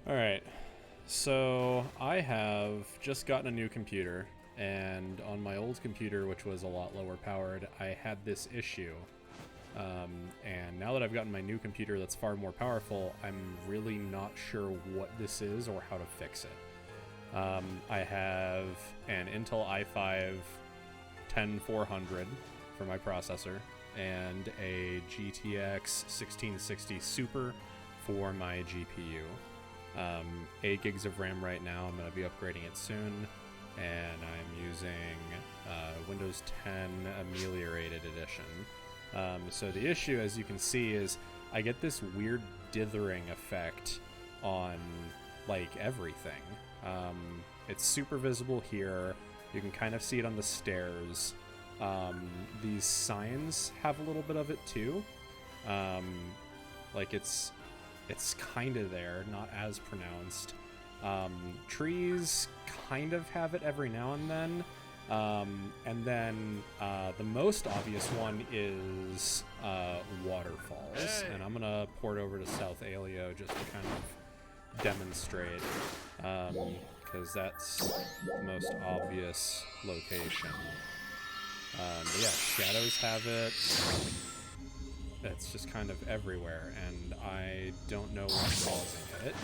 Alright, so I have just gotten a new computer, and on my old computer, which was a lot lower powered, I had this issue. And now that I've gotten my new computer that's far more powerful, I'm really not sure what this is or how to fix it. I have an Intel i5 10400 for my processor, and a GTX 1660 Super for my GPU. 8 gigs of RAM right now. I'm going to be upgrading it soon, and I'm using Windows 10 Ameliorated Edition. So the issue, as you can see, is I get this weird dithering effect on like everything. It's super visible here. You can kind of see it on the stairs. These signs have a little bit of it too. Like it's kind of there, not as pronounced. Trees kind of have it every now and then. And then the most obvious one is waterfalls. And I'm gonna port over to South Alio just to kind of demonstrate, because that's the most obvious location. But yeah, shadows have it. It's just kind of everywhere, and I don't know what's causing it.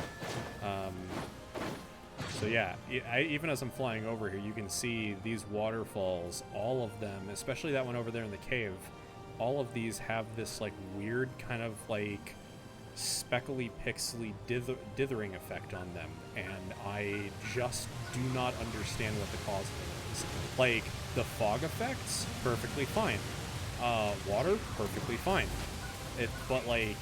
So yeah, even as I'm flying over here, you can see these waterfalls, all of them, especially that one over there in the cave, all of these have this like weird kind of like speckly, pixely dithering effect on them, and I just do not understand what the cause of it is. Like, the fog effects, perfectly fine. Water, perfectly fine. But like,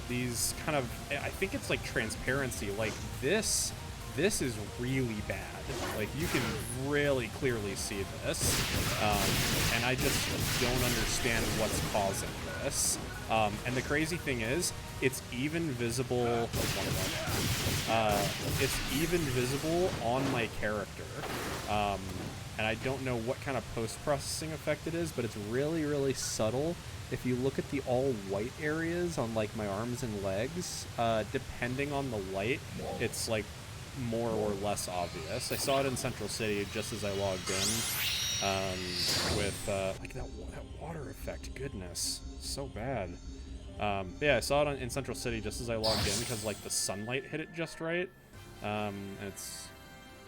these kind of, I think it's like transparency, like this is really bad. Like, you can really clearly see this, and I just don't understand what's causing this. And the crazy thing is, it's even visible. It's even visible on my character, and I don't know what kind of post-processing effect it is, but it's really, really subtle. If you look at the all-white areas on like my arms and legs, depending on the light, it's like more or less obvious. I saw it in Central City just as I logged in, with like that water effect. Goodness, so bad. Yeah, I saw it in Central City just as I logged in because like the sunlight hit it just right. It's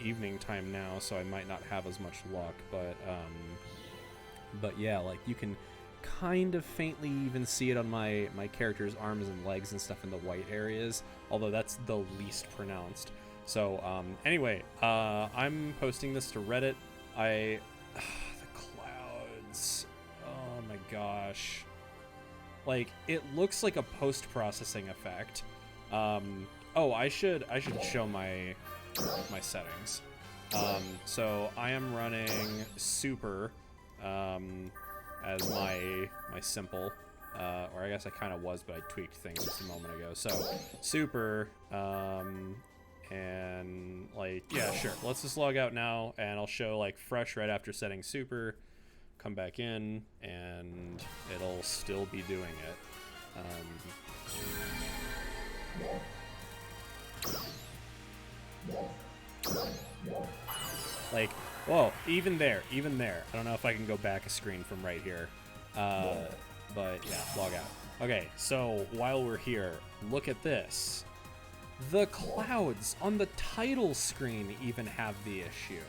evening time now, so I might not have as much luck, but yeah, like you can kind of faintly even see it on my character's arms and legs and stuff in the white areas, although that's the least pronounced. So anyway, I'm posting this to Reddit. The clouds, oh my gosh, like it looks like a post-processing effect. Oh, I should show my settings. So I am running Super as my simple, or I guess I kind of was, but I tweaked things just a moment ago. So Super, and like, yeah, sure. Let's just log out now, and I'll show like fresh right after setting Super. Come back in, and it'll still be doing it. Like, whoa, even there. I don't know if I can go back a screen from right here. But yeah, log out. Okay, so while we're here, look at this. The clouds on the title screen even have the issue.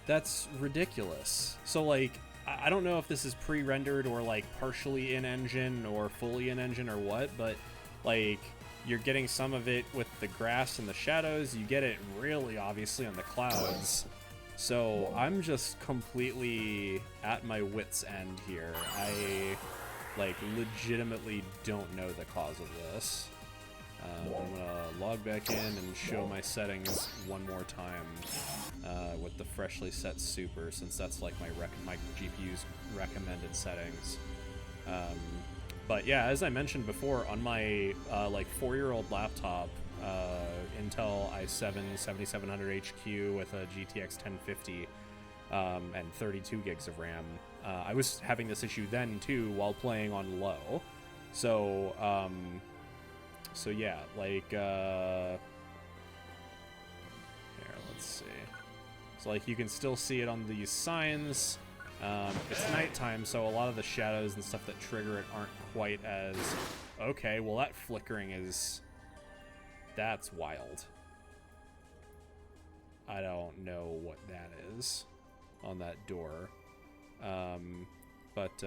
That's ridiculous. So like, I don't know if this is pre-rendered or like partially in engine or fully in engine or what, but like, you're getting some of it with the grass and the shadows. You get it really obviously on the clouds. So I'm just completely at my wit's end here. I like legitimately don't know the cause of this. I'm gonna log back in and show my settings one more time with the freshly set Super, since that's like my GPU's recommended settings. But yeah, as I mentioned before, on my like 4-year-old laptop, Intel i7 7700 HQ with a GTX 1050 and 32 gigs of RAM, I was having this issue then too while playing on low. So yeah, like let's see. So like you can still see it on these signs. It's nighttime, so a lot of the shadows and stuff that trigger it aren't quite as... Okay, well that flickering is... That's wild. I don't know what that is on that door. But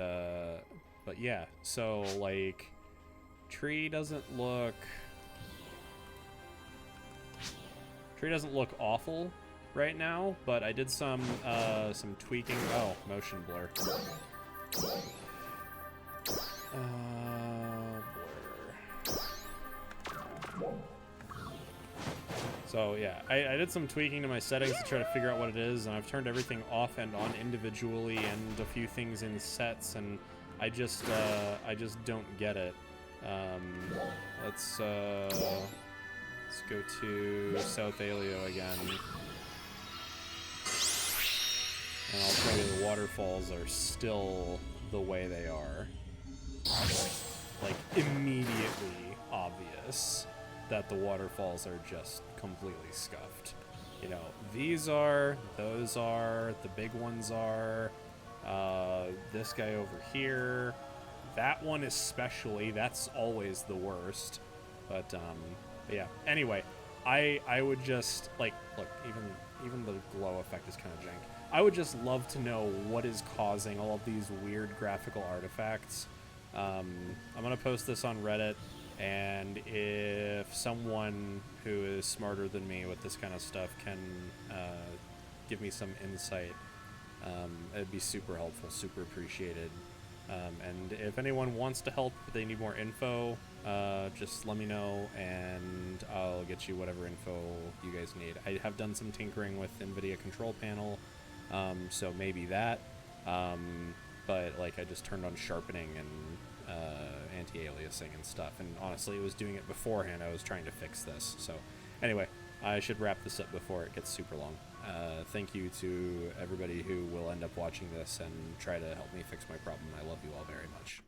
yeah, so like tree doesn't look awful right now, but I did some tweaking. Oh, motion blur. Blur. So yeah, I did some tweaking to my settings to try to figure out what it is, and I've turned everything off and on individually, and a few things in sets, and I just don't get it. Let's go to South Alio again, and I'll tell you the waterfalls are still the way they are. Like immediately obvious that the waterfalls are just completely scuffed. You know, these are, those are, the big ones are, this guy over here, that one especially, that's always the worst. But yeah, anyway, I would just, like, look, even the glow effect is kind of jank. I would just love to know what is causing all of these weird graphical artifacts. I'm gonna post this on Reddit, and if someone who is smarter than me with this kind of stuff can give me some insight, it'd be super helpful, super appreciated. And if anyone wants to help, but they need more info, just let me know, and I'll get you whatever info you guys need. I have done some tinkering with NVIDIA Control Panel, so maybe that, but like I just turned on sharpening and anti-aliasing and stuff, and honestly it was doing it beforehand. I was trying to fix this. So anyway, I should wrap this up before it gets super long. Thank you to everybody who will end up watching this and try to help me fix my problem. I love you all very much.